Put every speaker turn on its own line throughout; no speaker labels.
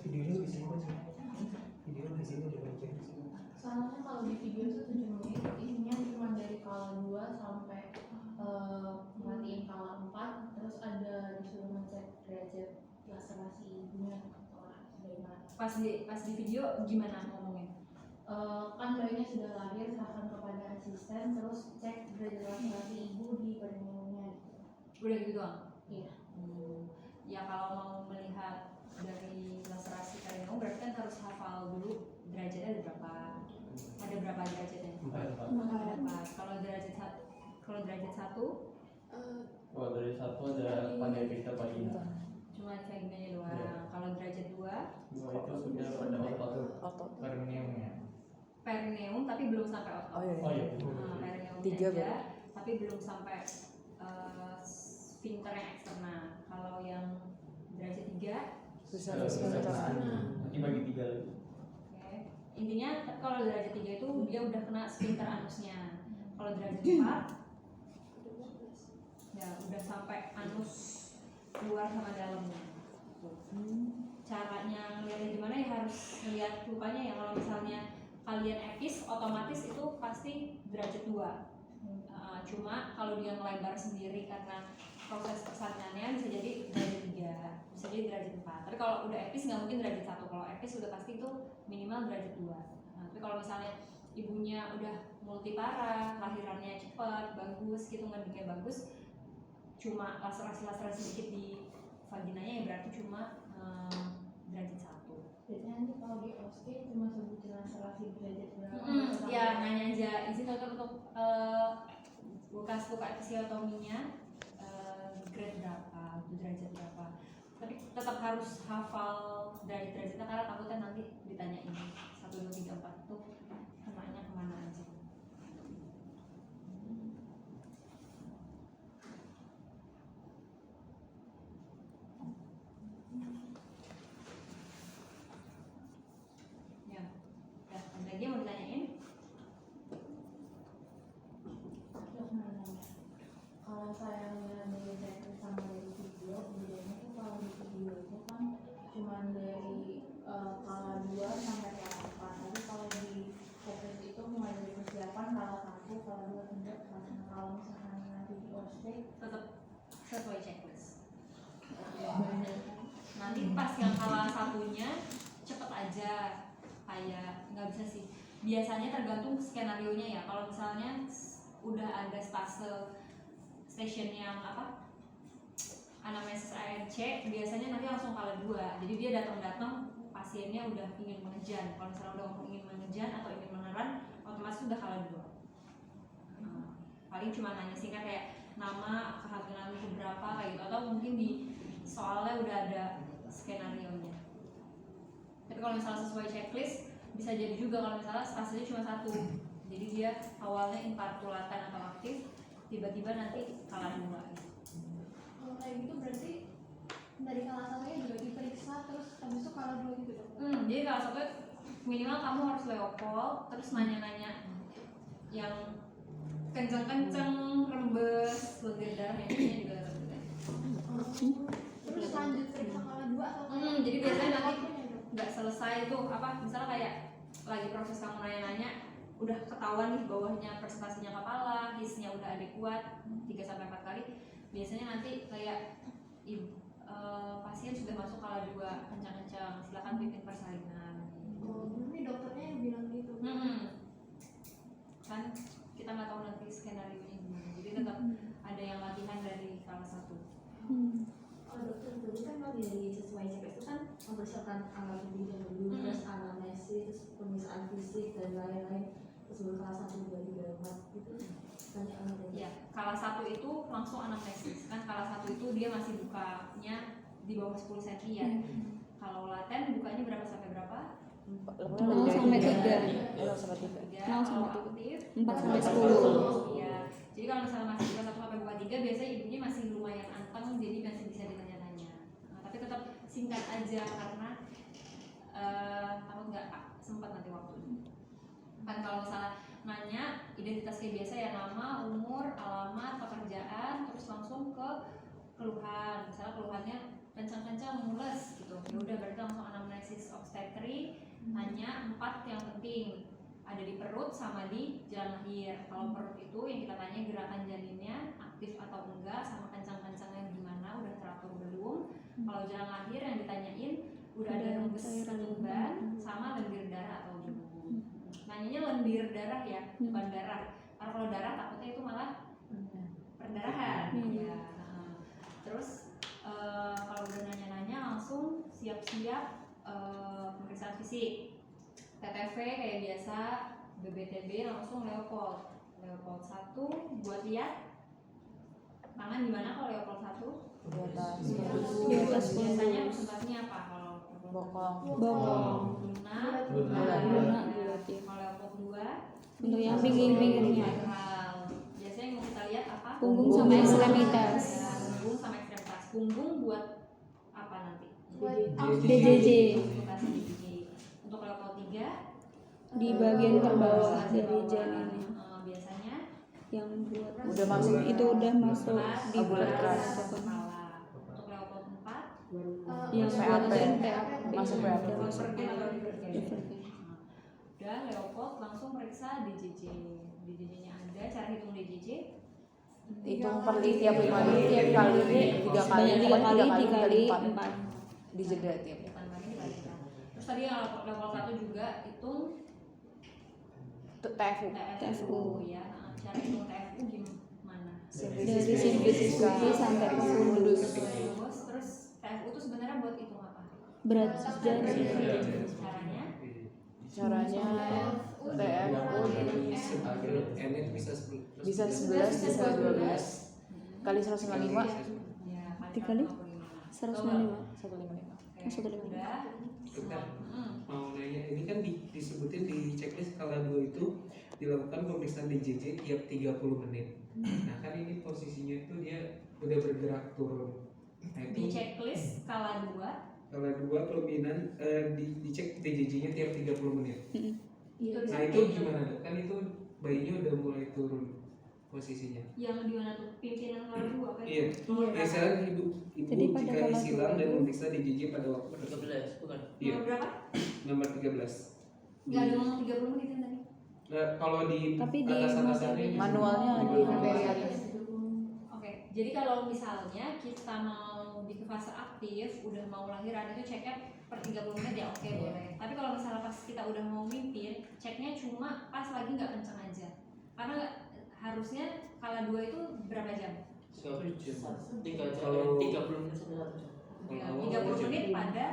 Videonya bisa singkat sih. Video lebih singkat daripada chat.
Soalnya kalau di video itu 7 menit, isinya cuma dari kala 2 sampai merhatiin kala 4, terus ada disuruh ngecek derajat laserasi ibunya dari mana.
Pas di video gimana ngomongnya?
Kan bayinya sudah lahir, serahkan kepada asisten, terus cek derajat laserasi ibu di perineumnya gitu.
Udah gitu doang?
Iya.
Ya kalau mau melihat dari laserasi perineum berarti kan harus hafal dulu derajatnya ada berapa. Ada berapa derajatnya? 4. Kalau derajat 1
Kalau dari 1 ada pada kita vagina.
cuma kayak gini doang.
Iya.
Kalau derajat 2
itu sudah pada otot perineumnya.
perineum tapi belum sampai otot.
Oh iya.
Perineum
3
aja,
baru.
tapi belum sampai sphincter yang eksternal. Kalau yang derajat 3
Susah
Nanti bagi 3 lagi.
oke. Intinya kalau derajat 3 itu dia udah kena sphincter anusnya. Kalau derajat 4 ya udah sampai anus keluar sama dalamnya. Caranya ngeliatnya gimana ya harus lihat lukanya ya. Kalau misalnya kalian epis otomatis itu pasti derajat 2. Cuma kalau dia melebar sendiri karena proses persalinannya bisa jadi derajat 3, bisa jadi derajat 4. Tapi kalau udah epis nggak mungkin derajat 1. Kalau epis udah pasti itu minimal derajat 2. Tapi kalau misalnya ibunya udah multipara, lahirannya cepat, bagus gitu, ngediknya bagus, cuma laserasi sedikit di vaginanya ya berarti cuma derajat 1.
Jadi nanti kalau di OSK cuma sebutin laserasi derajat berapa.
Ya nanya aja izin dokter untuk bekas luka episiotominya grade berapa, derajat berapa. Tapi tetap harus hafal dari derajatnya karena takutnya nanti ditanyain 1, 2, 3, 4 itu kenanya kemana aja. Ya, ada lagi yang mau ditanyain?
Kalau saya ngeliat dari checklist sama dari video, bedanya tuh kalau di video itu kan cuma dari kala 2 sampai kala 4. Tapi kalau di checklist itu mulai dari persiapan kala 1, kala 2, 3, kala 4. Kalau misalkan nanti di ospek
Tetap sesuai checklist. Nanti pas yang kala satunya cepet aja, kayak nggak bisa sih. Biasanya tergantung skenario nya ya. Kalau misalnya udah ada station yang apa anamnesis ANC, biasanya nanti langsung kala 2. Jadi dia datang pasiennya udah ingin mengejan. Kalau misalnya udah ingin mengejan atau ingin meneran, otomatis udah kala 2. Paling cuma nanya singkat kayak nama, kehamilan berapa kayak gitu, atau mungkin di soalnya udah ada skenario nya. Tapi kalau misalnya sesuai checklist bisa jadi juga kalau misalnya stasiunnya cuma 1, jadi dia awalnya impartulatan atau aktif, tiba-tiba nanti kala 2 gitu.
kalau kayak gitu berarti dari kala 1-nya juga diperiksa terus habis itu kala 2 gitu dong.
Jadi kala 1 minimal kamu harus leopold, terus nanya-nanya yang kenceng-kenceng, rembes, lendir darah yang ini juga rembes.
Terus lanjut periksa kala 2 atau
Jadi biasanya nanti nggak selesai tuh apa, misalnya kayak lagi proses kamu nanya-nanya udah ketahuan nih bawahnya presentasinya kepala, hisnya udah adekuat 3-4 kali, biasanya nanti kayak pasien sudah masuk kala 2 kencang-kencang, silakan pimpin persalinan.
ini dokternya yang bilang gitu.
Kan kita nggak tahu nanti skenario nya gimana, jadi tetap ada yang latihan dari kala 1.
Oh dokter, tadi kan kalau dari sesuai checklist itu kan mempersiapkan alat tubuhnya dulu, terus anamnesis, terus pemeriksaan fisik dan lain-lain, terus baru kala 1, 2, 3, 4 gitu. Tanya
Ya, kala 1 itu langsung anamnesis. Kan kala 1 itu dia masih bukanya di bawah 10 cm ya. Kalau laten bukanya berapa sampai berapa?
0 sampai 3.
0 sampai 3. Kalau aktif
4 sampai 10.
Iya. Jadi kalau misalnya masih buka 1 sampai buka 3, biasanya ibunya masih lumayan anteng, jadi masih bisa ditanya-tanya. Tapi tetap singkat aja karena takut nggak sempat nanti waktunya. Kan kalau misalnya nanya identitasnya biasa ya, nama, umur, alamat, pekerjaan, terus langsung ke keluhan. Misalnya keluhannya kencang-kencang mules gitu, ya udah berarti langsung anamnesis obstetri, tanya 4 yang penting, ada di perut sama di jalan lahir. Kalau perut itu yang kita tanya gerakan janinnya aktif atau enggak, sama kencang-kencangnya gimana, udah teratur belum. Kalau jalan lahir yang ditanyain udah ada rembes ketuban sama lendir darah atau belum. Nanyanya lendir darah ya, bukan darah. Karena kalau darah takutnya itu malah perdarahan. Ya. Terus kalau udah nanya-nanya langsung siap-siap pemeriksaan fisik. TTV kayak biasa, BBTB langsung Leopold 1 buat lihat tangan gimana. Kalau Leopold 1
Di atas.
di atas biasanya presentasinya apa? Kalau
Bokong.
lunak,
Bulat.
bulat. Kalau Leopold 2
Untuk yang pinggir-pinggirnya.
lateral. Biasanya yang mau kita lihat apa?
Punggung sama ekstremitas.
Ya, punggung sama ekstremitas. Punggung buat apa nanti?
DJJ.
Indikasi DJJ. Untuk Leopold 3
Di bagian terbawah dari janinnya.
Biasanya
Yang buat
Udah masuk.
itu udah masuk di
bulat keras.
kepala. Untuk Leopold 4
yang buat
PAP.
PAP.
Masuk PAP.
Divergen atau divergen.
Divergen.
Udah Leopold langsung periksa DJJ. DJJ-nya ada, cara hitung DJJ
Hitung per tiap 5 menit, tiap kali 3 kali,
Banyak 3 kali, 3 kali
4
4.
dijeda tiap.
Terus tadi yang level 1 juga hitung
TFU.
TFU ya. Nah, cara hitung TFU gimana?
Dari simplisis sampai ke fundus.
Terus TFU itu sebenarnya buat hitung apa?
Berat janin.
Caranya
Caranya TFU
N itu bisa 10.
bisa 11, bisa 12 kali 155
ya
Dikali 155.
155.
Oke,
155.
udah.
Bentar, mau nanya, ini kan disebutin di checklist skala 2 itu dilakukan pemeriksaan DJJ tiap 30 menit. Nah kan ini posisinya itu dia udah bergerak turun. Nah
Di
itu
checklist skala 2
skala 2 kelebihan dicek DJJ-nya tiap 30 menit.
itu
Nah itu gimana dok? Kan itu bayinya udah mulai turun posisinya.
yang di mana tuh pimpinan skala 2 kan?
Iya. Misalnya ibu
Jadi pada
jika
skala
silang
dua
dan
itu-
memeriksa DJJ pada waktu tersebut.
13 bukan?
Iya.
Nomor berapa?
Nomor 13.
Nggak ada ngomong 30 menit kan tadi?
Nah, kalau di
Tapi di
atas-atasannya
manualnya
di
di
manual.
variabel.
Oke, jadi kalau misalnya kita mau di fase aktif, udah mau lahiran itu ceknya per 30 menit ya oke boleh. Tapi kalau misalnya pas kita udah mau mimpin, ceknya cuma pas lagi nggak kenceng aja. Karena harusnya skala 2 itu berapa jam?
3 jam. 3 jam.
Kalau-
30 menit sampai 1 jam.
Ya, 30 menit pada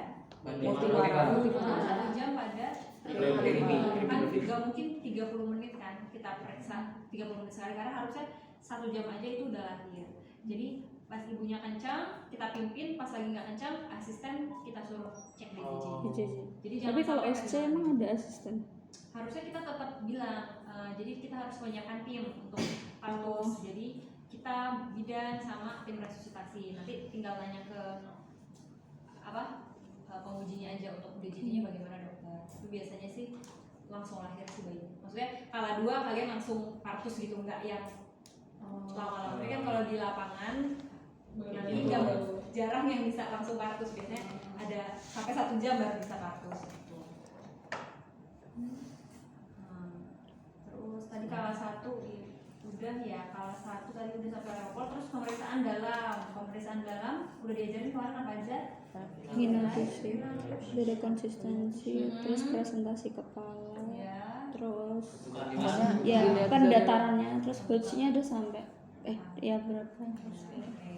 Motivator.
1 jam pada kan nggak mungkin 30 menit kan kita periksa 30 menit sekali karena harusnya 1 jam aja itu udah lahir. Jadi pas ibunya kencang kita pimpin, pas lagi nggak kencang asisten kita suruh cek DJJ.
DJJ.
Jadi
Tapi kalau
sampai
SC
kencang.
emang ada asisten.
Harusnya kita tetap bilang jadi kita harus menyiapkan tim untuk partos. Jadi kita bidan sama tim resusitasi. Nanti tinggal nanya ke pengujinya aja untuk DJJ-nya bagaimana dokter. Itu biasanya sih langsung lahir sih bayi. Maksudnya kala 2 kalian langsung partus gitu, nggak yang lama-lama. Tapi kan kalau di lapangan nanti jarang yang bisa langsung partus, biasanya ada sampai 1 jam baru bisa partus. Terus tadi kala 1 udah ya, kala 1 tadi udah sampai Leopold. Terus pemeriksaan dalam udah diajarin kemarin apa aja?
Ginofisik, beda konsistensi, terus presentasi kepala,
Ya.
terus
Pokoknya
ya
dilihat
kan
dari-
datarannya, terus batch-nya ada sampai ya berapa?
Oke,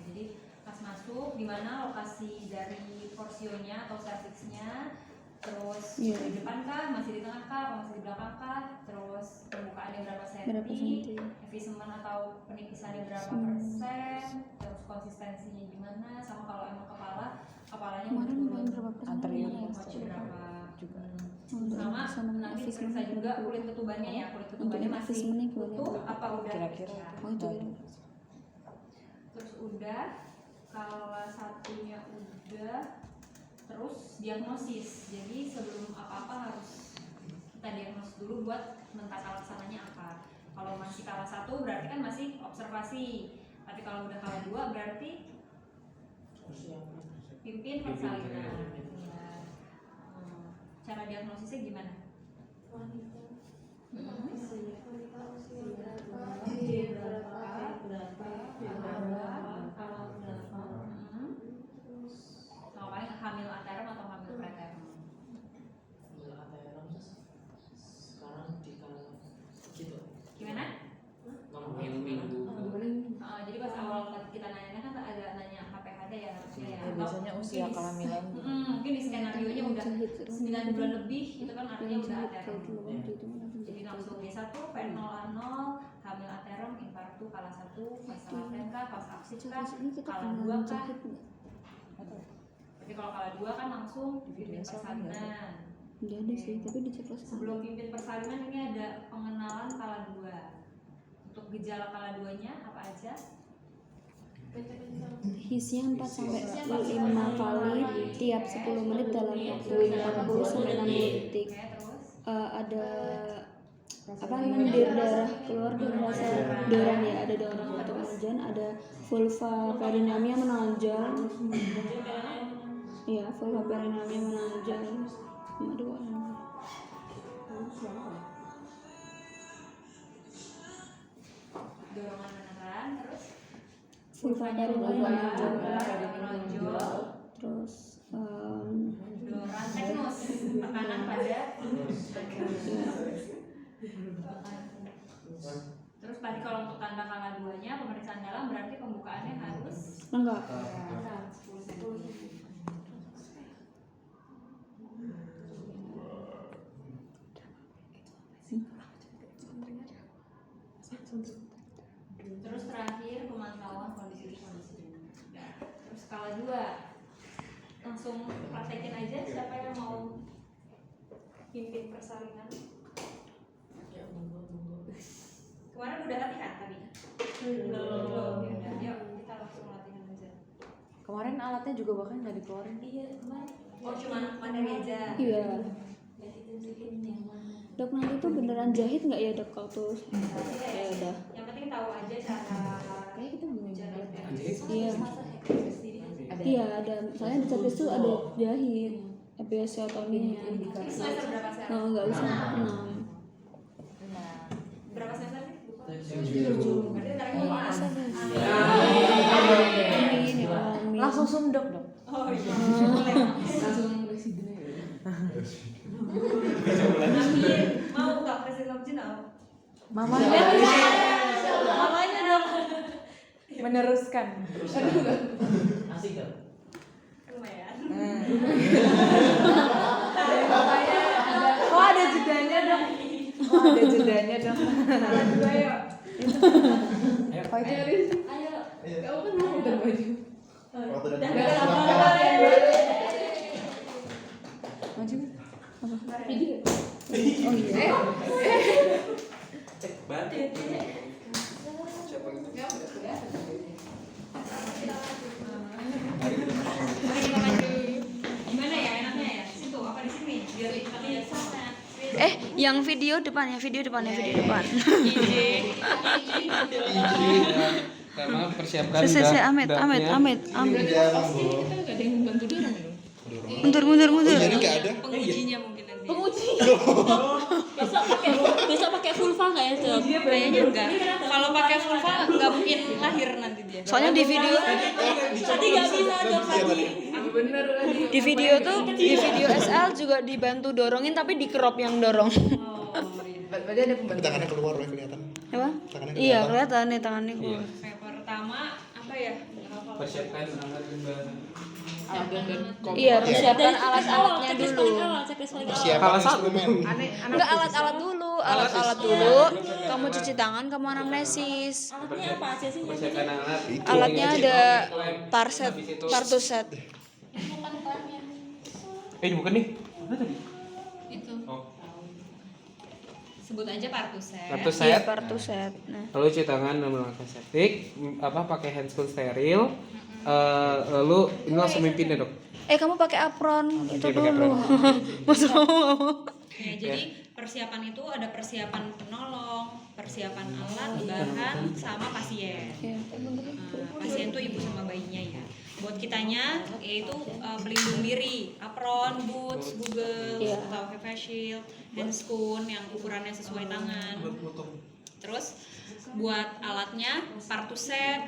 jadi pas masuk di mana lokasi dari porsionya atau cervixnya, terus
Iya.
di depan kah, masih di tengah kah, atau masih di belakang kah, terus permukaannya berapa
Berapa
senti,
senti?
efisiemen atau penipisannya berapa
Hmm.
persen, terus konsistensinya gimana, sama kalau emang kepalanya mau
Kemarin
turun
berapa persen?
Anterior
mau
posterior
berapa
juga.
sama nanti periksa juga kulit ketubannya ya, kulit ketubannya masih
efisiemennya gimana?
utuh apa udah
Kira-kira.
pecah.
Oh itu ya.
Terus udah kalau satunya udah, terus diagnosis. Jadi sebelum apa-apa harus kita diagnosis dulu buat mentata laksananya apa. Kalau masih kala 1 berarti kan masih observasi, tapi kalau udah kala 2 berarti pimpin persalinan. Cara diagnosisnya gimana?
Wanita
Hmm.
usia berapa?
Kalau paling hamil aterem atau hamil preterm?
Sekarang di kalangan gitu.
Gimana?
Minggu.
Jadi pas awal kita nanya kan agak nanya HPHD ya harusnya ya.
Ya, biasanya usia
Mungkin di-
kehamilan.
mungkin di skenario-nya udah 9 bulan lebih, itu kan artinya udah aterem. Jadi langsung D1, P0 A0, hamil aterem, infarktu kala 1, fase laten kah, fase aktif kah, kala 2 kah. Jadi kalau kala 2 kan langsung pimpin persalinan.
Nggak ada sih, tapi di cek
Sebelum pimpin persalinan ini ada pengenalan kala 2. Untuk gejala kala 2-nya apa aja?
hisnya 4 sampai 5 kali tiap 10 menit dalam waktu 40 sampai 60 detik.
Oke, terus
Ada apa mendir darah keluar dari rasa dorang ya, ada dorang atau kemudian ada vulva perineumnya menonjol. Iya, vulva perineumnya menonjol. Cuma 2.
dorongan beneran, terus
Vulva perineumnya menonjol.
menonjol,
Terus
dorongan teknos, tekanan pada Terus tadi kalau untuk tanda kala 2-nya pemeriksaan dalam berarti pembukaannya harus
enggak.
10 cm. Terus terakhir pemantauan kondisi. Terus skala 2 langsung praktekin aja siapa yang mau pimpin persalinan. Kemarin udah latihan tadi? Belum. Ya udah, yuk kita langsung latihan aja.
Kemarin alatnya juga bahkan nggak dikeluarin.
Iya, kemarin.
Oh cuma materi aja.
Iya.
Ya, tunjukin yang mana.
Dok, nanti tuh beneran jahit nggak ya dok kalau tuh? Ya udah.
Yang penting tahu aja cara
Kayak kita belum
jalan.
Iya. Iya ada. Soalnya di checklist tuh ada jahit. Episiotominya.
Ini semester berapa sekarang?
Oh nggak usah 6.
Berapa semester sih?
Tujuh.
Berarti ntar lagi mau pas.
Amin ya amin.
Langsung sunduk dong.
Oh iya. Boleh.
Langsung presiden.
Amin. Mau tak presiden Jin mau?
Mamanya. Mamanya dong. Meneruskan.
Asik kan?
Lumayan.
Kok ada jedanya dong? Kok ada jedanya dong?
Kala 2 yuk.
Apa itu?
Ayo.
Kamu kan mau udah baju.
Waktu
Udah
dan
gak lama ya.
Maju.
Oh iya.
Cek batik. Siapa itu?
Mari kita maju. Gimana ya enaknya ya? Situ apa di sini? Biar kita lihat sana.
Yang video depannya, video depan.
Karena persiapkan
Amit.
jarang bu.
Mundur.
Jadi nggak ada.
Pengujinya mungkin nanti.
Besok pakai vulva nggak ya dok? Kayaknya enggak. Kalau pakai vulva nggak mungkin lahir nanti dia.
Soalnya di video
Tadi nggak bisa dok tadi.
di video SL juga dibantu dorongin tapi di crop yang dorong.
Berarti ada pembantu.
Tangannya keluar udah kelihatan.
Apa?
Tangannya
Iya kelihatan nih tangannya keluar.
Oke, pertama apa ya?
persiapkan alat dan
Alat dan
Iya persiapkan
Dari
alat-alatnya
checklist
dulu.
paling awal, checklist paling awal.
Persiapan
Salah satu.
instrumen.
Enggak alat-alat dulu. Kamu cuci tangan, kamu anamnesis.
Alatnya apa aja sih?
persiapkan alat.
Alatnya ada partuset.
Bukan klaimnya.
Bukan nih. Mana tadi?
Itu.
Oh.
Sebut aja partuset.
Kartu
Iya
set.
partuset. Nah.
Lalu cuci tangan dan melakukan septik, pakai handscoon steril. Lalu ini langsung mimpin ya dok.
Kamu pakai apron itu
pakai
dulu. Masa kamu
Ya, jadi persiapan itu ada persiapan penolong, persiapan alat, bahan, sama pasien.
Iya.
Pasien tuh ibu sama bayinya ya. buat kitanya yaitu pelindung diri, apron, boots, goggles,
Iya.
atau face shield, handscoon yang ukurannya sesuai tangan. Terus buat alatnya partu set,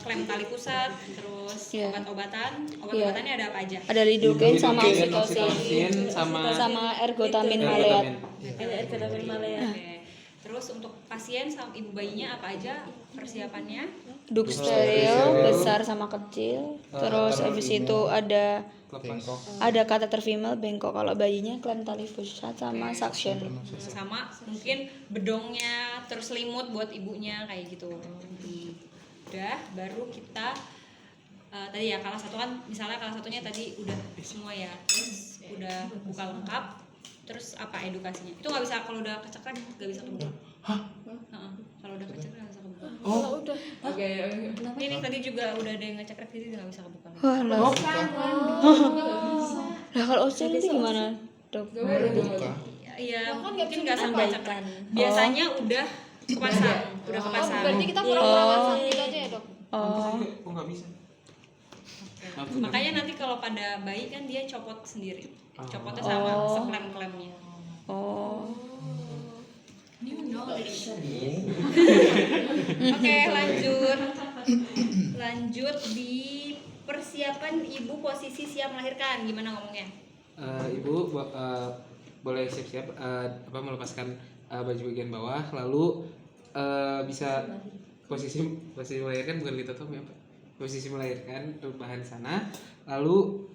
klem tali pusat, terus
Iya.
obat-obatannya ada apa aja?
Ada lidocaine sama
Lidocaine,
oxytocin
sama
ergotamin maleat.
Oke. Terus untuk pasien sama ibu bayinya apa aja persiapannya?
Duk steril besar sama kecil. Terus habis itu ada kateter female bengkok kalau bayinya, klem tali pusat sama suction.
Sama mungkin bedongnya, terus selimut buat ibunya kayak gitu. Udah, baru kita tadi ya kalau satu kan misalnya kalau satunya tadi udah semua ya, terus udah buka lengkap. Terus apa edukasinya? Itu nggak bisa kalau udah kecekrek nggak bisa kebuka. Kalau udah kecekrek nggak bisa kebuka. Ini tadi juga udah ada yang ngecekrek jadi nggak bisa kebuka.
Wah, lah. Lah kalau osil itu gimana, Dok?
Iya, mungkin nggak sampai cekrek. Biasanya udah kepasang,
Berarti kita kurang perawatan gitu aja ya, Dok?
Oh.
Oh nggak bisa.
Makanya nanti kalau pada bayi kan dia copot sendiri. Copotnya sama seklem-klemnya.
Oh.
Oke, lanjut di persiapan ibu posisi siap melahirkan. Gimana ngomongnya?
Ibu boleh siap-siap melepaskan baju bagian bawah, lalu bisa posisi melahirkan bukan ditutup ya Pak. Posisi melahirkan rebahan sana, lalu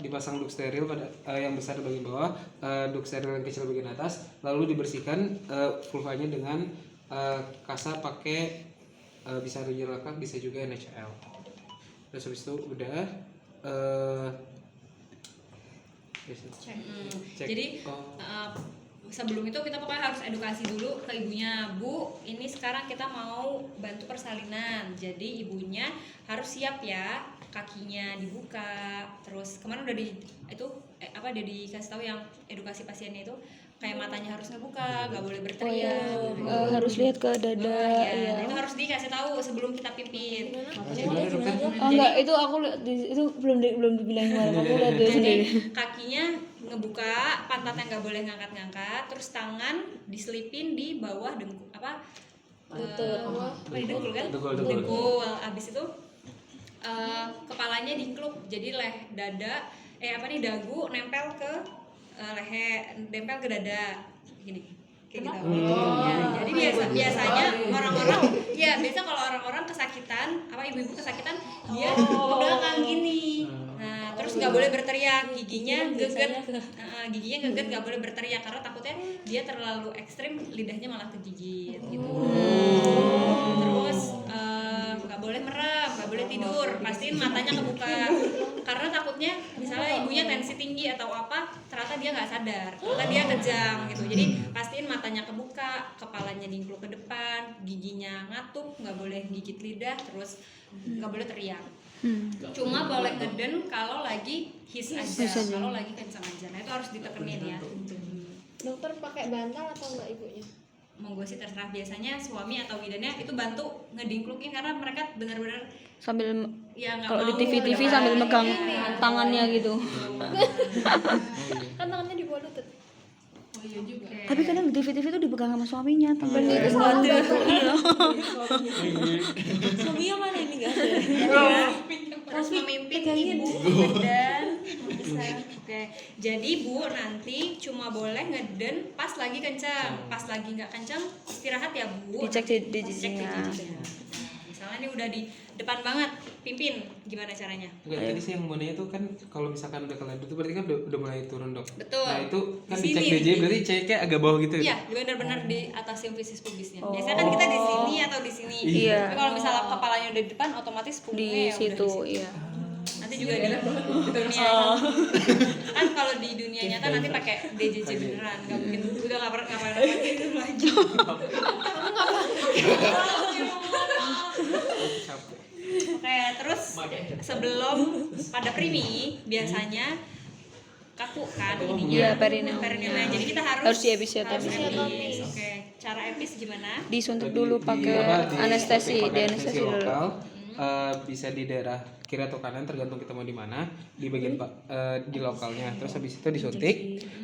dipasang duk steril pada yang besar di bagian bawah, duk steril yang kecil bagian atas, lalu dibersihkan vulvanya dengan kasa pakai bisa Roger Laka, bisa juga NHL. Terus habis itu udah cek.
Jadi sebelum itu kita pokoknya harus edukasi dulu ke ibunya. Bu, ini sekarang kita mau bantu persalinan, jadi ibunya harus siap ya, kakinya dibuka. Terus kemarin udah udah dikasih tahu yang edukasi pasiennya itu kayak matanya harus ngebuka, nggak boleh berteriak.
Harus lihat ke dada.
Iya. Itu harus dikasih tahu sebelum kita pipit.
Enggak, itu aku itu belum dibilang kemarin. Aku lihat dia sendiri.
Kakinya ngebuka, pantatnya nggak boleh ngangkat-ngangkat, terus tangan diselipin di bawah dengkul dengkul kan? Dengkul. Abis itu kepalanya dikluk, jadi dagu nempel ke nempel ke dada gini kayak gitu. Ya, jadi biasanya orang-orang biasa kalau orang-orang kesakitan ibu-ibu kesakitan dia ke belakang gini. Nah, terus nggak boleh berteriak, giginya geget nggak boleh berteriak karena takutnya dia terlalu ekstrim, lidahnya malah kegigit gitu. Terus nggak boleh merem, nggak boleh tidur, pastiin matanya kebuka karena takutnya misalnya ibunya tensi tinggi atau apa, ternyata dia nggak sadar, ternyata dia kejang gitu. Jadi pastiin matanya kebuka, kepalanya dingkluk ke depan, giginya ngatup, nggak boleh gigit lidah, terus nggak boleh teriak. Cuma boleh ngeden kalau lagi his aja, kalau lagi kencang aja. Nah itu harus ditekenin ya.
Dokter pakai bantal atau enggak ibunya?
Monggo sih terserah, biasanya suami atau bidannya itu bantu ngedingklukin karena mereka benar-benar
Sambil
ya nggak
kalau di
mau
TV sambil megang tangannya gitu.
Kan tangannya di bawah lutut.
Oh iya juga.
Tapi kadang di TV itu dipegang sama suaminya.
Suaminya mana ini enggak ada?
Terus memimpin ibu dan bisa. Oke. Jadi Bu nanti cuma boleh ngeden pas lagi kencang. Pas lagi nggak kencang istirahat ya Bu.
Dicek di jijinya.
Misalnya ini udah di depan banget, pimpin gimana caranya?
Enggak, tadi sih yang mau nanya tuh kan kalau misalkan udah keladuk itu berarti kan udah mulai turun Dok.
Betul.
Nah itu kan
Di
dicek
sini.
DJ berarti ceknya agak bawah gitu ya?
Iya, benar-benar di atas simfisis pubisnya. Biasanya kan kita di sini atau di sini.
Iya.
Tapi kalau misalnya kepalanya udah di depan, otomatis punggungnya
Di
ya
situ,
udah di
iya.
Nanti juga di dunia kan kalau di dunia nyata nanti pakai DJJ beneran, nggak mungkin udah nggak pernah itu lagi. Oke, terus sebelum pada primi biasanya kaku kan ininya.
Iya, perineum.
Perineumnya. Jadi kita harus
Harus diepisiotomi.
episiotomis. Oke.
cara epis gimana?
Disuntik dulu pakai anestesi, di anestesi dulu.
lokal. Bisa di daerah kiri atau kanan tergantung kita mau di mana, di bagian di lokalnya. Terus habis itu disuntik,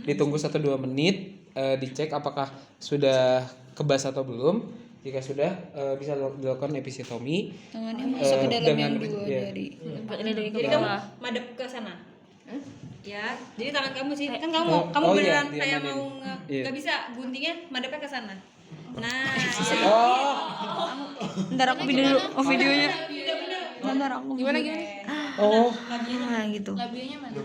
ditunggu 1-2 menit, dicek apakah sudah kebas atau belum. Jika sudah, bisa dilakukan episiotomi.
Tangannya masuk ke dalam yang dua dari.
Ini dari jadi kamu madep ke sana. Ya, jadi tangan kamu sih kan kamu
Oh,
beneran
iya,
kayak
diamanin.
mau
Iya.
nggak bisa guntingnya madepnya ke sana. Nah,
Ntar aku video dulu, videonya. Ntar aku gimana.
Oh,
Nah gitu.
Labianya mana?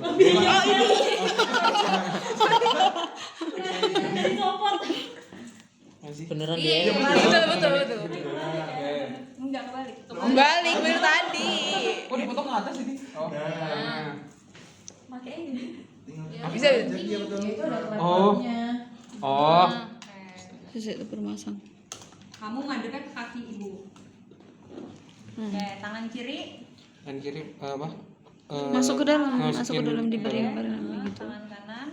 Beneran
Iya,
dia.
Betul.
Enggak kebalik.
Balik dari tadi.
oh dipotong ke atas ini. Oh.
Makanya gini.
Bisa.
Itu ada
Oh.
kelaminnya.
Oh.
Terus itu permasang.
Kamu ngadepnya ke kaki ibu. Oke, tangan kiri.
Dan kiri apa?
Masuk ke dalam, masuk ke
masukin
dalam
dulu.
diberi gitu.
Tangan kanan.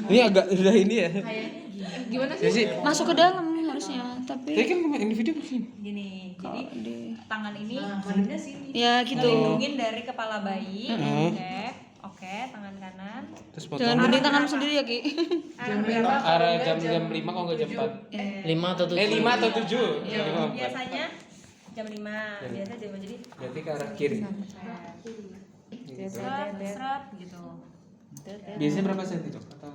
Ini agak udah ini ya.
Gimana
Ya sih.
Masuk ke dalam harusnya, tapi
Tapi kan ini video begini.
Gini. Jadi
di
tangan ini
madepnya sini.
ya gitu.
ngelindungin dari kepala bayi.
Mm-hmm.
Oke, tangan kanan.
Terus
Jangan
potong
gunting tangan sendiri ya Ki.
Arah berapa?
arah jam 5 kalau nggak jam 4.
5 atau 7?
5 atau 7? 5 4.
Biasanya jam 5. Biasa jam jadi
Berarti ke arah kiri. Gitu.
seret gitu.
Biasanya berapa senti dok? Atau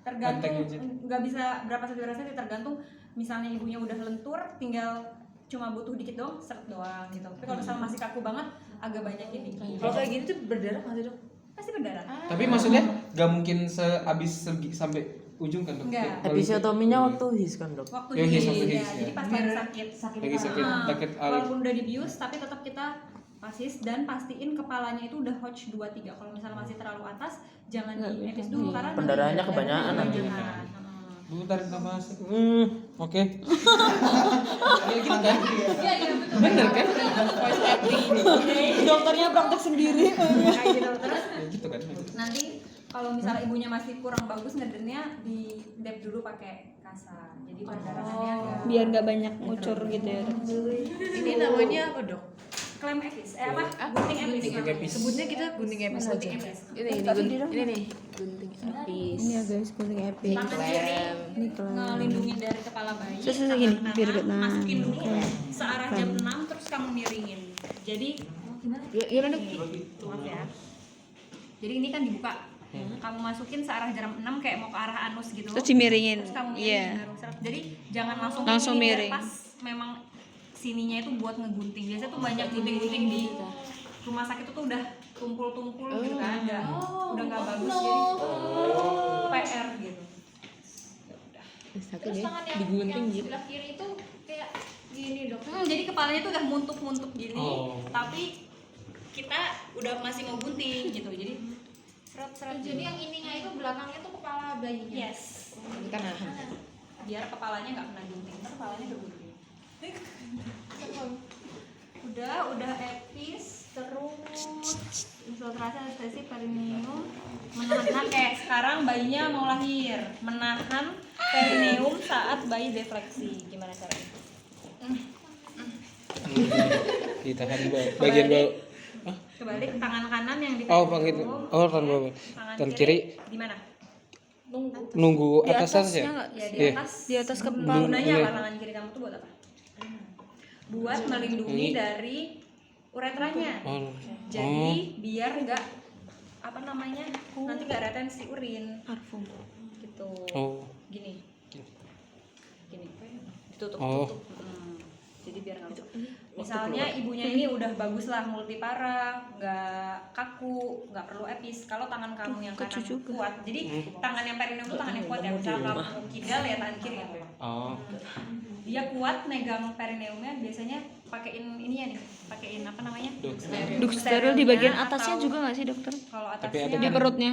Tergantung
Banteng aja.
nggak bisa berapa senti tergantung misalnya ibunya udah lentur tinggal cuma butuh dikit doang seret doang gitu. Tapi kalau misalnya masih kaku banget agak banyak ini.
Kalau kayak gini tuh berdarah nggak sih dok?
Pasti berdarah.
Tapi maksudnya nggak mungkin sehabis sampai ujung kan dok?
Enggak.
Episiotominya waktu his kan dok?
Waktu
Ya,
di
waktu his,
ya,
ya.
jadi pas lagi sakit
Lagi sakit
walaupun udah dibius tapi tetap kita pasis dan pastiin kepalanya itu udah Hodge 2-3. Kalau misalnya masih terlalu atas jangan di epis dulu karena nanti
Pendarahannya kebanyakan nanti.
Bentar kita bahas. Oke. Ya gitu kan? Bener kan?
Dokternya praktek sendiri.
Kayak gitu terus
Ya gitu kan?
nanti kalau misalnya ibunya masih kurang bagus ngedennya di dep dulu pakai kasar jadi perdarahannya agak
Biar nggak banyak ngucur gitu ya. Dok.
Ini namanya apa dok?
klaim epis apa gunting epis
epis.
Sebutnya kita gunting epis aja.
gunting epis
Ini nih gunting epis.
Ini ya guys, gunting epic.
tangan kiri
Ini klaim.
ngelindungin dari kepala bayi
Terus
tangan
gini,
kanan
biar deket, nah,
masukin dulu
oke.
searah jam 6 terus kamu miringin jadi
Gimana dok?
maaf ya jadi ini kan dibuka kamu masukin searah jam 6 kayak mau ke arah anus gitu
Terus dimiringin.
terus kamu
Iya.
miringin seret. Jadi jangan langsung
Langsung
miring,
miring.
biar pas memang sininya itu buat ngegunting. Biasanya tuh banyak gunting-gunting di rumah sakit itu tuh udah tumpul-tumpul gitu kan, udah nggak bagus jadi PR gitu.
Terus tangan yang sebelah kiri itu kayak gini dok.
Jadi kepalanya tuh udah muntuk-muntuk gini,
Oh.
tapi kita udah masih mau gunting gitu. Jadi seret-seret.
Jadi yang ininya itu belakangnya tuh kepala bayinya.
Yes.
Kita nahan.
Biar kepalanya nggak kena gunting, ntar kepalanya kegunting. udah epis terus infiltrasi anestesi perineum menahan kayak sekarang bayinya mau lahir menahan perineum saat bayi defleksi gimana caranya?
Ditahan bagian bawah.
Kebalik tangan kanan yang di
Oh, pakai itu. Oh, tangan bawah. Tangan kiri
di mana?
nunggu
Di
atas atas
atasnya
ya?
nggak?
Ya di
Iya.
atas.
Di atas kepala.
Gunanya
Iya.
apa tangan kiri kamu tuh buat apa? Buat melindungi dari uretranya.
Oh.
Jadi biar nggak apa namanya nanti nggak retensi urin
Parfum.
gitu.
Oh.
Gini, gini, ditutup.
Oh.
Jadi biar nggak masuk. Misalnya ibunya ini udah bagus lah multipara, nggak kaku, nggak perlu epis. Kalau tangan kamu yang kanan kuat, jadi tangan yang perineum itu tangan yang kuat ya. Misalnya kamu kidal ya tangan kiri ya.
Oh.
Dia kuat megang perineumnya biasanya pakein ini ya nih, pakein apa namanya?
Duk steril di bagian
Sterilnya
atasnya
atau-
juga nggak sih dokter?
Kalau
Tapi
atasnya
ada
Di perutnya.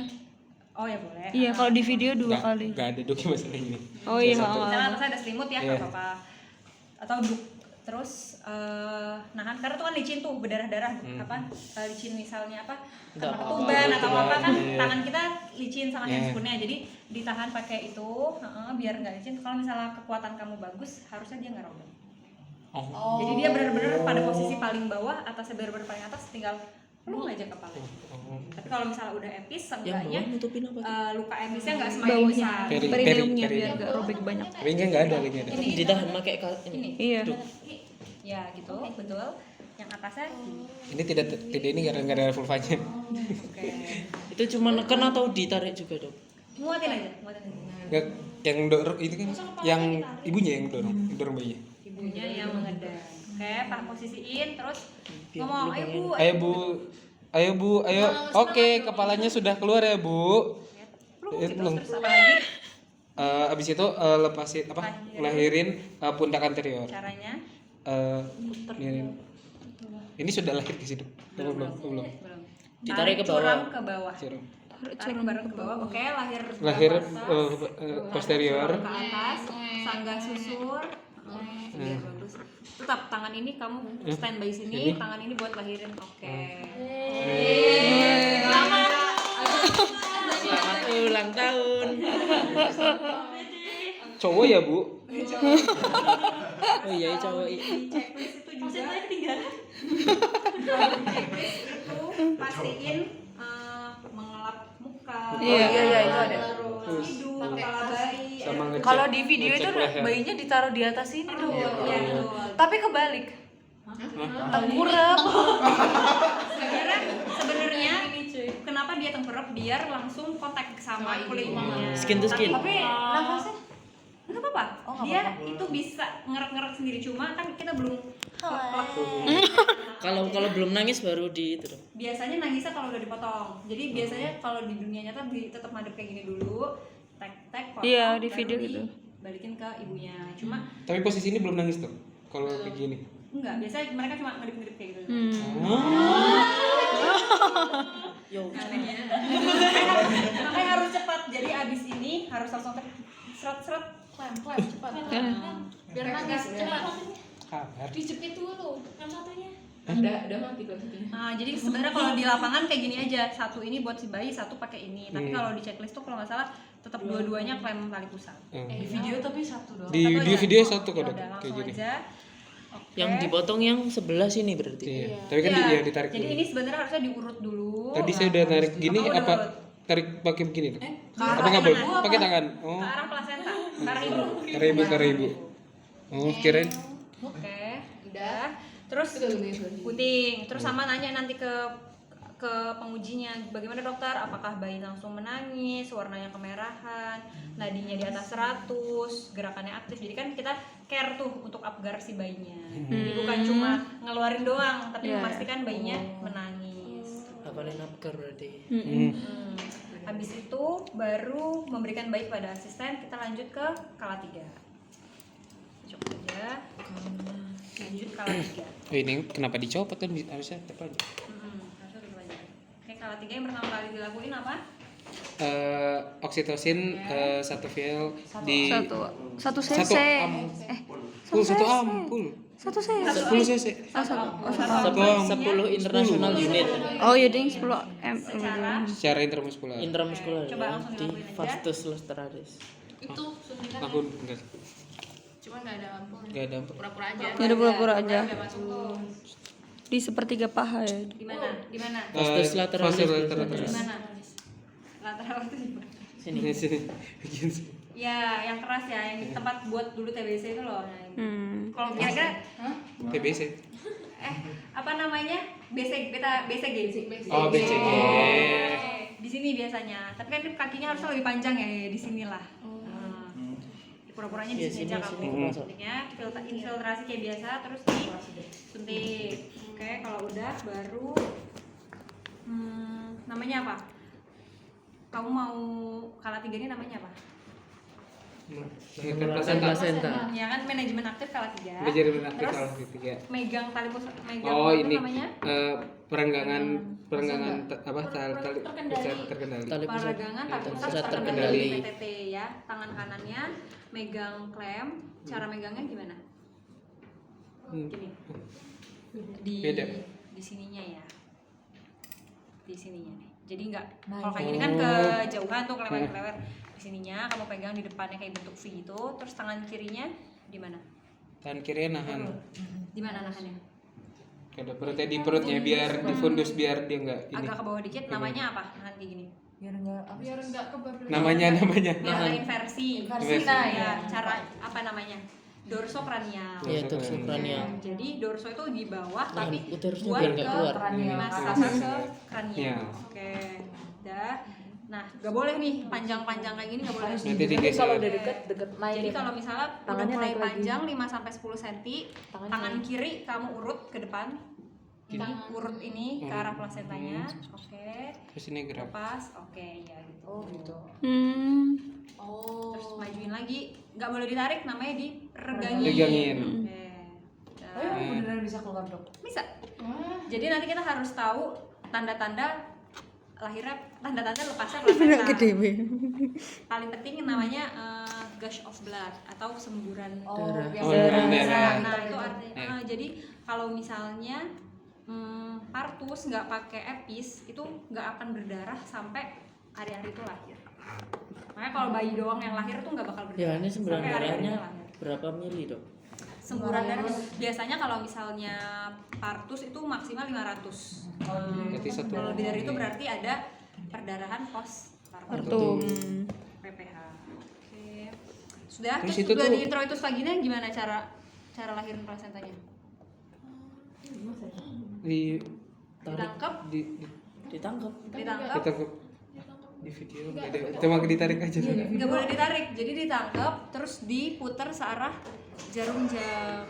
oh ya boleh.
Iya, kalau di video 2 kali.
Gak ada dok masalah ini.
Oh iya,
Satu.
Misalnya atasnya ada selimut ya
Iya.
nggak apa-apa. Atau duk terus nahan karena itu kan licin tuh berdarah-darah licin misalnya kena ketuban atau apa kan tangan kita licin sama handscoonnya, jadi ditahan pakai itu biar nggak licin. Kalau misalnya kekuatan kamu bagus harusnya dia nggak robek. Jadi dia benar-benar pada posisi paling bawah, atasnya benar-benar paling atas, tinggal peluk aja kepala. Tapi kalau misalnya udah epis, seenggaknya luka episnya nggak semakin besar.
Perineumnya biar nggak robek banyak.
Ringnya nggak ada, ringnya ada.
Ditahan pakai ini.
Iya.
Ya gitu, betul. Yang atasnya
Ini tidak ini nggak ada vulvanya.
oke.
Itu cuma neken atau ditarik juga, Dok?
Muatin aja.
Nggak, yang dorong itu kan yang ibunya yang dorong bayinya.
Ibunya yang mengedang. Oke, posisiin terus ngomong,
ayo bu, ayo. Oke, kepalanya sudah keluar ya bu. Belum.
Terus apa lagi?
Abis itu lepasin lahirin pundak anterior.
Caranya?
Ini sudah lahir di situ. Belum.
Ditarik ke bawah.
Curang ke bawah.
Curang.
Tarik bareng ke bawah. Oke, lahir
posterior.
ke atas, sanggah susur. Biar bagus. Tetap tangan ini kamu standby sini, tangan ini buat lahirin. Oke.
Selamat ulang tahun.
Cowok ya bu?
Oh iya cowok.
Di checklist itu juga ketinggalan. Kalau di checklist itu pastiin mengelap muka.
Iya, itu ada.
Terus hidung, kepala bayi.
Sama ngecek.
Kalau di video itu
ngecek leher.
bayinya ditaruh di atas ini tuh.
Iya, betul.
Tapi kebalik. Tengkurap.
Sebenarnya kenapa dia tengkurap biar langsung kontak sama kulit ibunya.
Skin to skin.
Tapi nafasnya
Nggak apa-apa.
Oh, nggak
Dia
apa-apa.
itu bisa ngerak-ngerak sendiri, cuma kan kita belum
Kalau belum nangis baru di itu, Dok.
biasanya nangisnya kalau udah dipotong. Jadi biasanya kalau di dunia nyata tetap madep kayak gini dulu, tek potong.
Iya, di
baru
video gitu.
balikin ke ibunya. Cuma
Tapi posisi ini belum nangis tuh. Kalau kayak gini.
enggak, biasanya mereka cuma ngedip-ngedip kayak gitu. Makanya harus cepat. Jadi abis ini harus langsung seret-seret
Pelan cepat. Biar nangis cepat.
Kabar.
Dijepit dulu yang satunya.
Udah mati kok.
Nah, jadi sebenarnya kalau di lapangan kayak gini aja, satu ini buat si bayi, satu pakai ini. Tapi kalau di checklist tuh kalau nggak salah tetap dua-duanya klem tali pusat.
di video tapi satu doang.
Di
Satu aja.
video satu kok
Udah,
kayak
langsung
gini.
aja. Oke.
Yang dipotong yang sebelah sini berarti.
Iya. Tapi kan
Iya.
ditarik
Jadi
dulu.
ini sebenarnya harusnya diurut dulu.
Tadi saya udah tarik gini
Apa
apa
urut?
tarik pakai begini tuh?
arah
Apa nggak boleh?
mana?
Pakai tangan. Oh,
Ke arah plasenta, ke arah ibu.
karena ibu. Oh, kirain.
Oke, udah. Terus puting. Terus sama nanya nanti ke pengujinya, bagaimana dokter? Apakah bayi langsung menangis, warnanya kemerahan, nadinya di atas 100, gerakannya aktif. Jadi kan kita care tuh untuk upgar si bayinya. Jadi bukan cuma ngeluarin doang, tapi memastikan bayinya menangis.
Hafalin upgar berarti.
Habis itu baru memberikan bayi pada asisten. Kita lanjut ke kala 3. Coba aja. Lanjut kala 3.
Oh, ini kenapa dicopot kan harusnya tetap aja.
Harusnya gitu aja. Oke, kala 3 yang pertama kali dilakuin apa?
Oksitosin 1 vial di
Satu cc.
satu ampul. Satu ampul.
1 cc.
10 cc.
10 international unit
Oh iya ding 10 m.
Secara intramuskular.
intramuskular
Coba langsung
di
dilakuin aja.
vastus laterales.
Itu suntikan.
Aku enggak.
Cuma nggak ada ampul.
Enggak ada ampul.
Pura-pura aja.
Ya udah pura-pura aja.
Udah masuk.
Di sepertiga paha ya.
Di mana? Di mana?
Vastus lateralis.
Vastus
Di
lateralis.
mana? Lateral itu di mana?
Sini.
Di sini. Begini sih.
Ya, yang keras ya, yang tempat buat dulu TBC itu loh. Nah, ini. Kalau kira-kira
TBC.
apa namanya? BCG.
Oh, BCG.
Di sini biasanya. Tapi kan kakinya harusnya lebih panjang ya, di sinilah. Pura-puranya di sini aja kamu. Suntiknya infiltrasi kayak biasa, terus disuntik. Oke, kalau udah baru namanya apa? Kamu mau kala 3 ini namanya apa?
Plasenta.
Ya kan manajemen aktif kala 3.
Manajemen aktif
Terus
kala 3.
megang tali pusat, megang
Oh,
apa
ini
namanya?
perenggangan tali pusat terkendali.
Tali pusat.
Peregangan tali pusat
Pusat
terkendali
terkendali.
PTT ya. Tangan kanannya megang klem. Cara megangnya gimana? Gini. Di
Beda.
di sininya ya. Di sininya nih. Jadi nggak kalau kayak gini kan kejauhan tuh kelewat-kelewat. Di sininya kamu pegang di depannya kayak bentuk V gitu, terus tangan kirinya di mana?
Tangan kiri nahan.
Di mana nahannya?
Ada perutnya di perutnya biar di fundus biar dia nggak ini.
Agak ke bawah dikit, namanya apa? Nahan kayak gini.
biar enggak kebablasan.
Namanya.
Biar nggak inversi.
Inversi.
Nah, ya cara apa namanya? Dorsokranial.
Iya, dorsokranial.
Jadi dorso itu di bawah
Nah,
tapi
uterusnya
buat
biar nggak
ke
keluar.
masuk
Iya.
ke kranial. Oke. Dah. Nah, nggak boleh nih panjang-panjang kayak gini nggak boleh.
Nanti digeser.
Kalau udah deket naik.
Jadi kalau misalnya udah
Tangannya
mulai
naik lagi.
panjang 5 sampai 10 cm, tangan kiri kamu urut ke depan.
Gini.
Urut ini ke arah plasentanya. Oke.
Terus ini gerak.
Lepas. Oke, ya gitu.
Oh gitu.
Terus majuin lagi, nggak boleh ditarik, namanya diregangin.
Regangin.
Oke. Dah.
Oh, emang beneran bisa keluar dok?
Bisa. Jadi nanti kita harus tahu tanda-tanda lahirnya, tanda-tanda lepasnya plasenta. Paling penting namanya gush of blood atau semburan
Darah.
biasa.
Oh, semburan darah.
Nah itu artinya jadi kalau misalnya partus nggak pakai epis itu nggak akan berdarah sampai hari-hari itu lahir. Makanya kalau bayi doang yang lahir tuh nggak bakal berdarah.
Ya, ini semburan
Sampai hari-harinya
darahnya
lahir.
berapa mili, Dok?
Semburan darah biasanya kalau misalnya partus itu maksimal 500.
Berarti satu.
Kalau lebih dari itu berarti ada perdarahan post
Partum.
PPH. Oke. Sudah.
Terus
Terus
itu
udah
tuh-
di introitus vagina gimana cara lahirin plasentanya?
Di
Ditangkap,
Ditangkap.
ditangkap,
ditangkap di video nggak ada. Cuma ditarik aja.
nggak boleh ditarik. Jadi ditangkap, terus diputer searah jarum jam.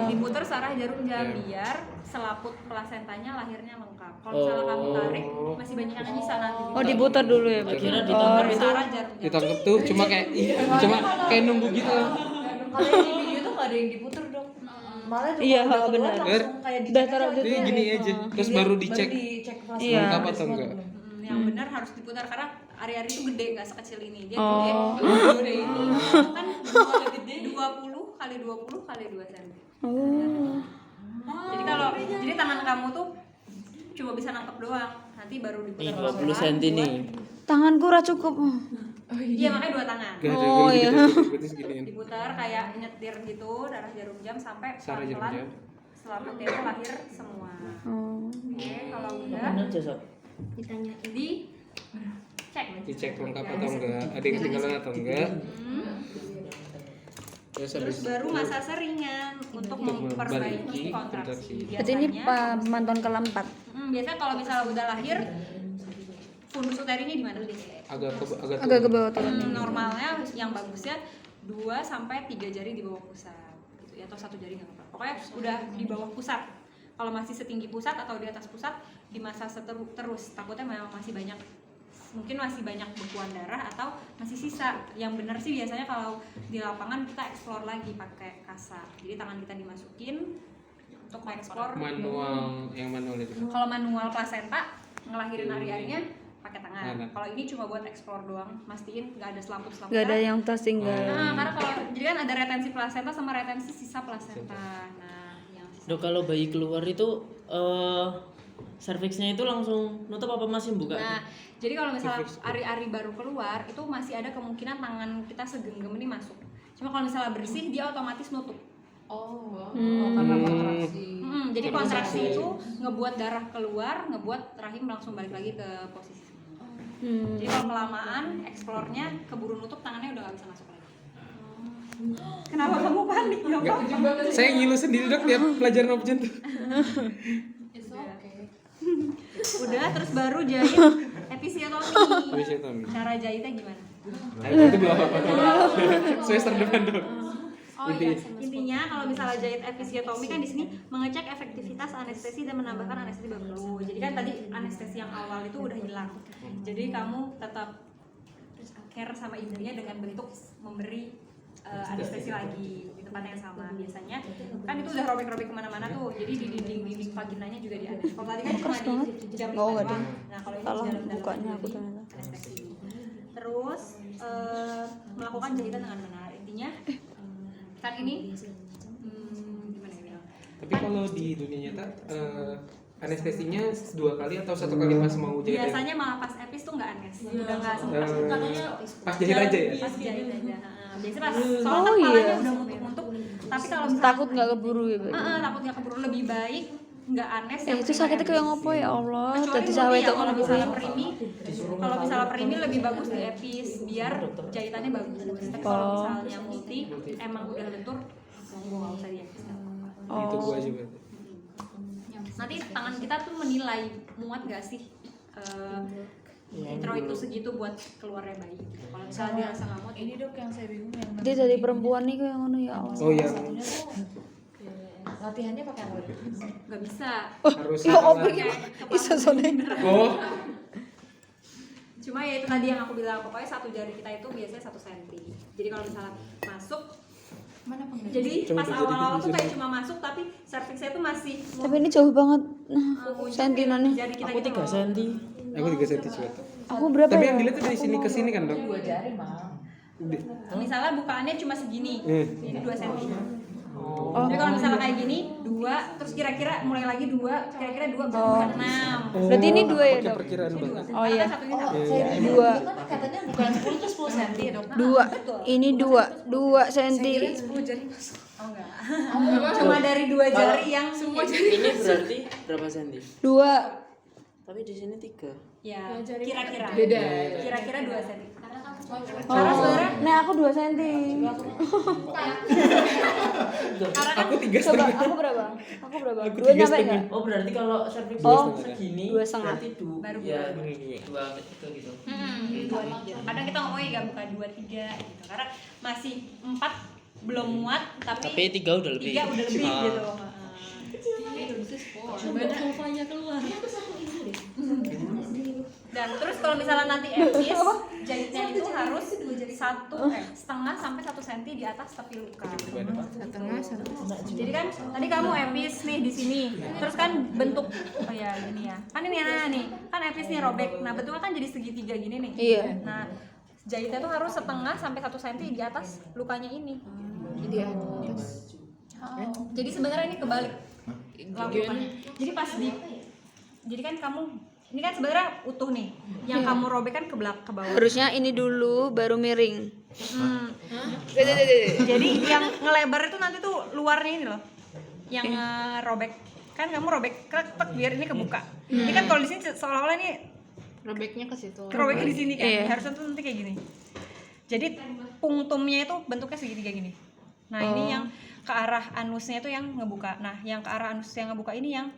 Diputer searah jarum jam biar selaput plasentanya lahirnya lengkap. Kalau misalnya kamu tarik masih banyak yang nyisa nanti.
Oh diputar dulu ya.
Akhirnya
Oh,
ditangkap itu
Searah jarum jam.
Ditangkap tuh cuma kayak nunggu gitu.
Kalau yang di video tuh nggak ada yang diputer dok. Malah tuh
Iya,
kalau udah keluar
benar.
langsung kayak
Udah
dicek
taruh
aja
di
Jadi
gitu.
gini aja. Terus baru dicek
dicek
Iya.
lengkap atau enggak.
Yang benar harus diputar karena ari-ari itu gede nggak sekecil ini. Dia
Oh.
gede ini kan 20 kali 20 kali 2 cm.
Oh.
Jadi jadi tangan kamu tuh cuma bisa nangkep doang. Nanti baru
nih
diputar
20 cm nih.
Tanganku ora cukup.
Iya makanya 2 tangan.
Gak ada
Oh, iya.
berarti seginian.
Diputar kayak nyetir gitu darah jarum jam sampai
Searah jarum
pelan-pelan
jam.
selaputnya itu lahir semua.
Oh.
Oke, kalau udah
Bener aja, Sob.
di cek.
Dicek lengkap atau enggak, ada yang ketinggalan atau enggak. Terus habis
Terus baru masa seringan untuk memperbaiki kontraksi.
Berarti ini pemantauan keempat.
Biasanya kalau misalnya udah lahir, fundus uterinya di mana?
agak
Agak ke bawah turun.
Normalnya yang bagusnya 2 sampai 3 jari di bawah pusat, gitu ya, atau 1 jari nggak apa-apa. Pokoknya udah di bawah pusat. Kalau masih setinggi pusat atau di atas pusat, di masa terus takutnya memang masih banyak, mungkin masih banyak bekuan darah atau masih sisa. Yang benar sih biasanya kalau di lapangan kita explore lagi pakai kasa. Jadi tangan kita dimasukin untuk explore.
manual itu.
Kalau manual plasenta ngelahirin ari-arinya pakai tangan.
Tangan.
Kalau ini cuma buat explore doang, mastiin nggak ada selaput-selaput.
Gak ada yang tertinggal.
Nah, karena kalau jadi kan ada retensi plasenta sama retensi sisa plasenta. Nah, yang sisa.
Dok, kalau bayi keluar itu serviksnya itu langsung nutup apa masih buka?
Nah, jadi kalau misalnya ari-ari baru keluar, itu masih ada kemungkinan tangan kita segenggam ini masuk. Cuma kalau misalnya bersih, dia otomatis nutup.
karena kontraksi.
Jadi kontraksi itu ngebuat darah keluar, ngebuat rahim langsung balik lagi ke posisi. Jadi kalau kelamaan, explore-nya keburu nutup, tangannya udah nggak bisa masuk lagi. Kenapa kamu panik?
Saya ngilu sendiri dok tiap pelajaran objen tuh.
Udah, terus baru jahit episiotomi.
Episiotomi.
Cara jahitnya gimana?
Itu belum apa-apa. Semester depan dok.
Intinya kalau misalnya jahit episiotomi kan di sini mengecek efektivitas anestesi dan menambahkan anestesi baru. Jadi kan tadi anestesi yang awal itu udah hilang. Jadi kamu tetap care sama ibunya dengan bentuk memberi anestesi lagi di tempat yang sama. Biasanya kan itu udah robek-robek kemana-mana tuh. Jadi di dinding vaginanya juga di anestesi. Kalau tadi kan cuma di jam
Oh, nggak
doang.
ada.
Nah kalau ini
Salah
di dalam
bukanya aku ternyata.
anestesi. Terus melakukan jahitan dengan benar. Intinya kan ini gimana ya bilang?
Tapi kalau di dunia nyata anestesinya 2 kali atau 1 kali pas mau jahit?
Biasanya malah pas epis tuh nggak anes, udah nggak sempat.
katanya
Pas jahit aja ya?
Pas jahit aja. Biasanya pas soalnya kan kepalanya udah muntuk-muntuk. Tapi kalau misalnya
Takut nggak keburu ya, Beb?
takut nggak keburu, lebih baik nggak anes.
Itu sakitnya kayak ngopo ya Allah.
Kecuali
Tadi
multi
sawe
ya,
itu
kalau
ngopo.
misalnya perimi lebih bagus di epis biar jahitannya bagus. Tapi kalau misalnya multi emang udah lentur, nggak usah di epis.
Itu gua juga.
Nanti tangan kita tuh menilai muat gak sih intro itu segitu buat keluarnya bayi. Kalau misalnya dia rasa nggak muat,
Ini dok yang saya bingung yang
Dia dari perempuan nih kayak ngono ya Allah.
Oh iya,
satunya tuh latihannya pakai apa?
nggak bisa.
harus
Ya Allah
salah.
gimana? Iso sone.
Oh,
Cuma ya itu tadi yang aku bilang, pokoknya satu jari kita itu biasanya 1 cm. Jadi kalau misalnya masuk,
Mana pengen?
jadi
Coba
pas
jadi
awal-awal tuh
bisa.
kayak cuma masuk, tapi serviksnya tuh masih
Tapi ini jauh banget. Nah,
nguncurin
sentinannya.
jari kita
Aku
gitu
3
loh.
cm.
aku 3 cm juga.
Aku berapa
Tapi
ya?
yang dilihat tuh dari sini ke sini kan, Dok?
2 jari mah.
Misalnya bukaannya cuma segini, jadi 2 cm.
Oh.
Jadi kalau misalnya kayak gini, 2, terus kira-kira mulai lagi 2, kira-kira 2 bukan 6.
Berarti ini 2 ya,
Pakai
Dok?
perkiraan banget.
Oh iya.
Satunya satu.
Saya bingung,
2.
itu kan katanya bukan 10 itu 10 cm ya dok.
2. Ini 2. 2 cm.
10 jari masuk.
Oh enggak. Cuma dari 2 jari yang semua jari.
Ini berarti berapa senti?
2.
Tapi di sini 3.
Ya, kira-kira.
Beda.
Kira-kira 2 cm.
Oh. Nah, aku 2 cm.
Karena kan
Aku 3
Coba
setengah.
aku berapa? Aku berapa?
Aku
2
3
nyampe
setengah.
enggak?
Oh, berarti kalau serviks
Oh,
segini
2,5.
berarti
Baru
ya
buka.
gini 2 itu gitu.
kadang kita ngomongnya nggak buka 2, 3 gitu. Karena masih 4 belum muat, tapi
3 udah lebih.
3 udah lebih
Ah.
gitu. Dan terus kalau misalnya nanti epis, jahitnya itu harus setengah sampai 1 cm di atas tepi luka. Jadi kan tadi kamu epis nih di sini, terus kan bentuk oh ya gini ya, kan ini nih, kan epis nih robek. Nah bentuknya kan jadi segitiga gini nih.
Iya.
Nah jahitnya tuh harus setengah sampai 1 cm di atas lukanya ini. Jadi sebenarnya ini kebalik lakukannya. Jadi pas di, jadi kan kamu ini kan sebenarnya utuh nih, yang kamu robek kan ke belakang ke bawah.
Harusnya ini dulu baru miring.
Jadi yang ngelebar itu nanti tuh luarnya ini loh, yang robek kan kamu robek krek biar ini kebuka. Ini kan kalau di sini seolah-olah ini
Robeknya ke situ.
robeknya di sini kan,
Iya.
harusnya tuh nanti kayak gini. Jadi punktumnya itu bentuknya segitiga gini. Nah ini yang ke arah anusnya itu yang ngebuka. Nah yang ke arah anus yang ngebuka ini yang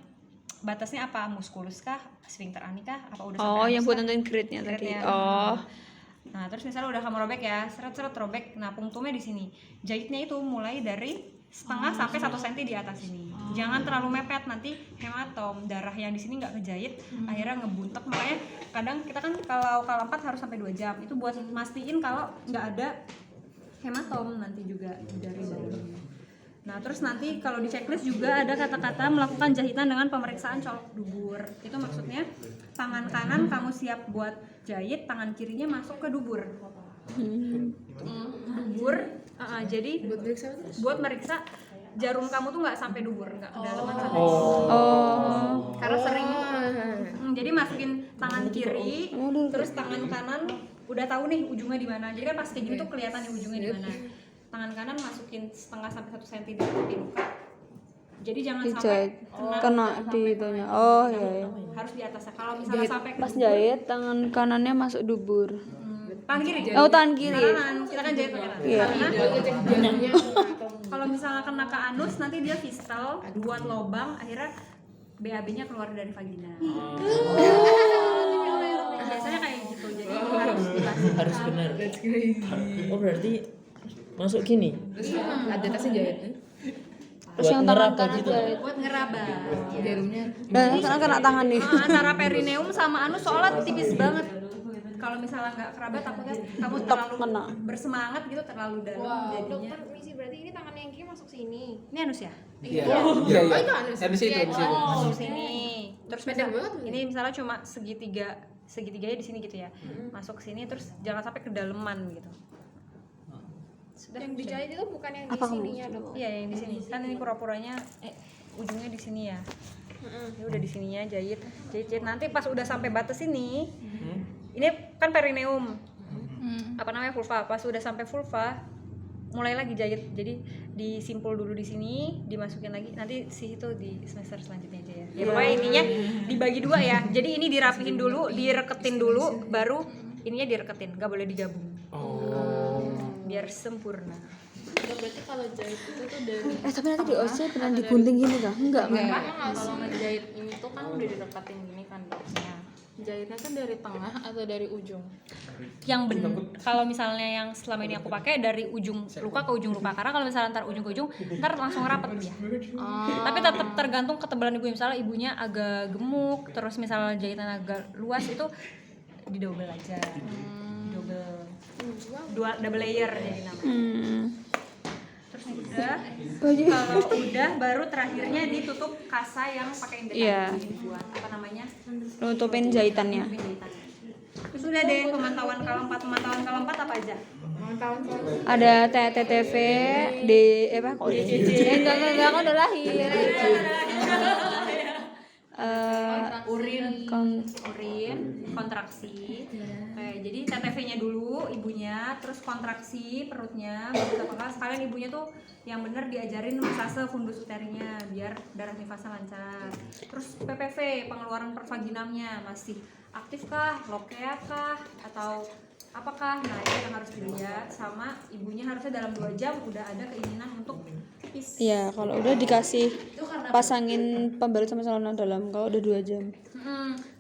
batasnya apa? Muskulus kah? Sphincter ani kah? Apa udah sampai
Oh,
anus
yang buat
kah?
nentuin grade-nya tadi.
Grade-nya.
Oh.
Nah, terus misalnya udah kamu robek ya, seret-seret robek. Nah, punktumnya di sini. Jahitnya itu mulai dari setengah sampai 1 cm di atas ini. Jangan terlalu mepet, nanti hematom, darah yang di sini nggak kejahit, akhirnya ngebuntek. Makanya kadang kita kan kalau 4 harus sampai 2 jam. Itu buat mastiin kalau nggak ada hematom nanti juga dari bawahnya. Nah, terus nanti kalau di checklist juga ada kata-kata melakukan jahitan dengan pemeriksaan colok dubur. Itu maksudnya tangan kanan kamu siap buat jahit, tangan kirinya masuk ke dubur. Dubur, jadi buat meriksa jarum kamu tuh nggak sampai dubur, nggak kedalaman sampai dubur.
Oh.
Karena sering, jadi masukin tangan kiri, terus tangan kanan udah tahu nih ujungnya di mana. Jadi kan pas kayak gini tuh kelihatan nih ujungnya di mana. Tangan kanan masukin setengah sampai 1 cm di tepi luka. Jadi jangan sampai
Kena di itunya. Oh iya, iya.
harus di atasnya. Kalau misalnya sampai ke
Pas
dubur,
jahit tangan kanannya masuk dubur.
tangan kiri.
Oh, tangan kiri.
Kanan, kita kan jahit pakai kanan.
Iya.
Karena kalau misalnya kena ke anus nanti dia fistal buat lobang, akhirnya BAB-nya keluar dari vagina. Biasanya kayak gitu. Jadi harus dipastikan.
Harus benar. Oh, berarti masuk gini.
Ada tasnya jahit.
Terus yang tangan
ngeraba
kanan
gitu.
jahit.
Buat ngeraba.
Jarumnya.
Dan sekarang kena tangan nih.
Antara perineum sama anus soalnya tipis banget. Kalau misalnya nggak kerabat takutnya kamu terlalu
kena.
bersemangat gitu, terlalu dalam jadinya.
Permisi, berarti ini tangan yang kiri masuk sini.
Ini anus ya?
Iya. Iya.
Oh, itu anus.
Habis itu, habis itu.
Oh, sini. Terus
Pendek
misal-
banget.
ini misalnya cuma segitiganya di sini gitu ya. Masuk ke sini terus jangan sampai kedalaman gitu. Sudah.
Yang dijahit itu bukan yang
Apa
di
kamu?
sininya dong?
Iya, yang di sini. Kan ini pura-puranya ujungnya di sini ya. Ini udah di sininya jahit. Nanti pas udah sampai batas ini, ini kan perineum. Apa namanya, vulva. Pas udah sampai vulva, mulai lagi jahit. Jadi disimpul dulu di sini, dimasukin lagi. Nanti si itu di semester selanjutnya aja ya. Ya pokoknya intinya dibagi dua ya. Jadi ini dirapihin dulu, direketin dulu, baru ininya direketin. Gak boleh digabung. Biar sempurna.
Berarti kalau jahit itu tuh dari
Tapi nanti di OC beneran digunting gini kah? Enggak kan?
kalau ngejahit ini tuh kan udah direkatin gini kan doknya. Jahitnya tuh dari tengah atau dari ujung?
Yang benar kalau misalnya yang selama ini aku pakai dari ujung luka ke ujung luka, karena kalau misalnya ntar ujung ke ujung ntar langsung rapet dia. Tapi tetap tergantung ketebalan ibunya. Misalnya ibunya agak gemuk, terus misalnya jahitan agak luas, itu di double aja, double layer jadi namanya. Terus udah, kalau udah baru terakhirnya ditutup kasa yang pakai index
Iya.
buat apa namanya,
Nutupin jahitannya.
Terus udah deh pemantauan K4 apa aja?
Ada TTTV, apa kok DJJ? Enggak, kok udah lahir.
Urin, kontraksi. Jadi TTV-nya dulu ibunya, terus kontraksi perutnya, baru apakah sekalian ibunya tuh yang bener diajarin massase fundus uterinya biar darah nifasnya lancar. Terus PPV, pengeluaran pervaginamnya masih aktif kah, lokea kah, atau apakah? Nah itu yang harus dilihat, sama ibunya harusnya dalam 2 jam udah ada keinginan untuk pipis.
Iya, kalau udah dikasih pasangin pembalut sama saluran dalam kalau udah 2 jam.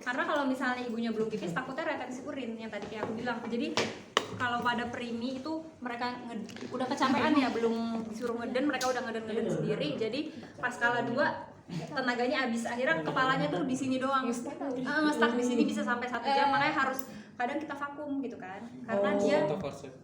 Karena kalau misalnya ibunya belum pipis takutnya retensi urin yang tadi kayak aku bilang. Jadi kalau pada preemie itu mereka udah kecapean ya, belum disuruh ngeden, mereka udah ngeden sendiri. Jadi pas skala 2 tenaganya habis, akhirnya kepalanya tuh di sini doang. Ngestak di sini bisa sampai 1 jam, makanya harus kadang kita vakum gitu kan. Karena dia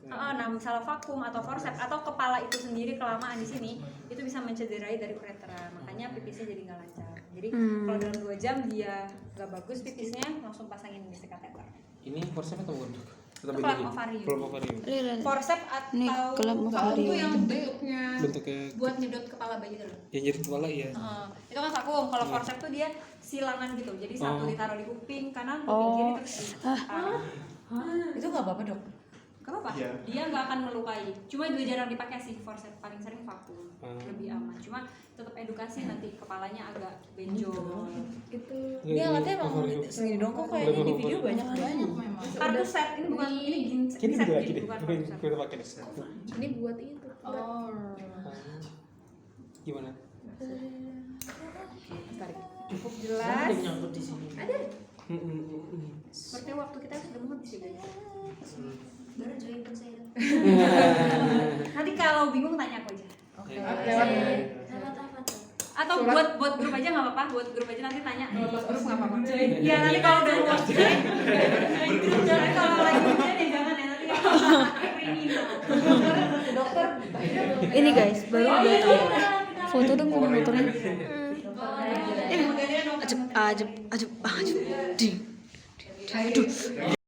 nah misalnya vakum atau forceps atau kepala itu sendiri kelamaan di sini itu bisa mencederai dari uretra. Makanya pipisnya jadi nggak lancar. Jadi kalau dalam 2 jam dia nggak bagus pipisnya, langsung pasangin mesti kateter.
Ini forceps atau bukan?
Itu kelam ovarium. Forceps
Nih,
atau
kelam
vakum tuh
ovarium.
yang bentuknya
Bentuknya
buat nyedot kepala bayi itu loh.
yang jadi kepala ya.
Itu kan vakum. Kalau forceps tuh dia silangan gitu. Jadi satu ditaruh di kuping kanan, kuping kiri, terus
Itu nggak apa-apa dok?
gak apa-apa. Dia nggak akan melukai. Cuma juga jarang dipakai sih forceps. Paling sering vakum. Lebih aman. Cuma tetap edukasi, nanti kepalanya agak benjol.
Ini alatnya emang segini dong, kok kayaknya di video banyak
memang.
Kartu set ini bukan ini set jadi bukan kartu set.
Kita pakai set.
Ini buat itu.
Gimana?
Cukup jelas.
nyangkut di sini.
Ada. Seperti waktu kita sudah muat sih guys.
Baru join ke saya.
Nanti kalau bingung tanya aku aja.
Lewat apa tuh?
Atau buat grup aja nggak apa-apa, buat grup aja nanti tanya. Buat grup nggak apa-apa. Iya nanti kalau udah luas join. Jangan kalau lagi ujian ya jangan ya, nanti kriminal. Dokter.
Ini guys, baru udah tahu. Foto dong motornya. Ajep. Ding. Aduh.